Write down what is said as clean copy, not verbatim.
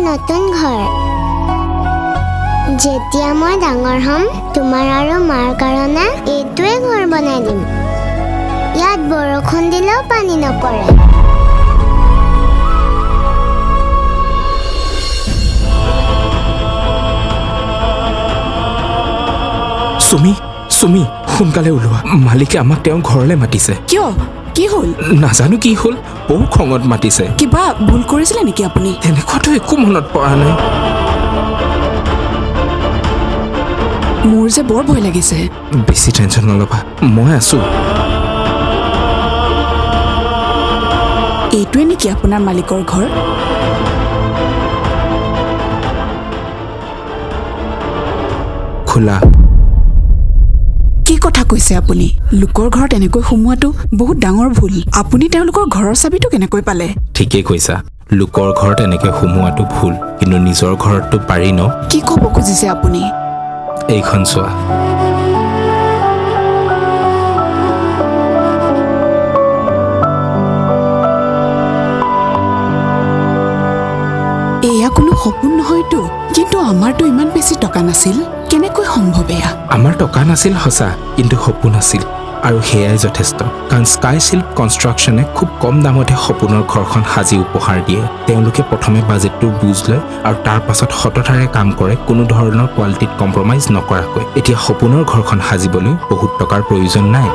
নতুন ঘৰ যেতিয়া মই ডাঙৰ হ'ম তোমাৰ আৰু মাৰ কাৰণে এইটোৱে ঘৰ বনাই দিম ইয়াত বৰষুণ দিলেও পানী নপৰে সুমি সুমি সোনকালে ওলোৱা মালিকে আমাক তেওঁ ঘৰলৈ মাতিছে কিয় কি হ'ল নাজানো কি হ'ল বহু খঙত মাতিছে কিবা ভুল কৰিছিলে নেকি আপুনি তেনেকুৱাতো একো মনত পৰা নাই মোৰ যে বৰ ভয় লাগিছে বেছি টেনশ্যন নল'বা মই আছো এইটোৱে নেকি আপোনাৰ মালিকৰ ঘৰ খোলা কি কথা কৈছে আপুনি লোকৰ ঘৰত এনেকৈ সোমোৱাটো বহুত ডাঙৰ ভুল আপুনি তেওঁলোকৰ ঘৰৰ চাবিটো কেনেকৈ পালে ঠিকেই কৈছা লোকৰ ঘৰত এনেকৈ সোমোৱাটো ভুল কিন্তু নিজৰ ঘৰততো পাৰি ন কি ক'ব খুজিছে আপুনি এইখন চোৱা এয়া কোনো সপোন নহয়তো কিন্তু আমাৰতো ইমান বেছি টকা নাছিল কেনেকৈ সম্ভৱ এয়া আমাৰ টকা নাছিল সঁচা কিন্তু সপোন আছিল আৰু সেয়াই যথেষ্ট কাৰণ স্কাই শিল্প কনষ্ট্ৰাকশ্যনে খুব কম দামতে সপোনৰ ঘৰখন সাজি উপহাৰ দিয়ে তেওঁলোকে প্ৰথমে বাজেটটোৰ বুজ লয় আৰু তাৰ পাছত সততাৰে কাম কৰে কোনো ধৰণৰ কোৱালিটিত কম্প্ৰমাইজ নকৰাকৈ এতিয়া সপোনৰ ঘৰখন সাজিবলৈ বহুত টকাৰ প্ৰয়োজন নাই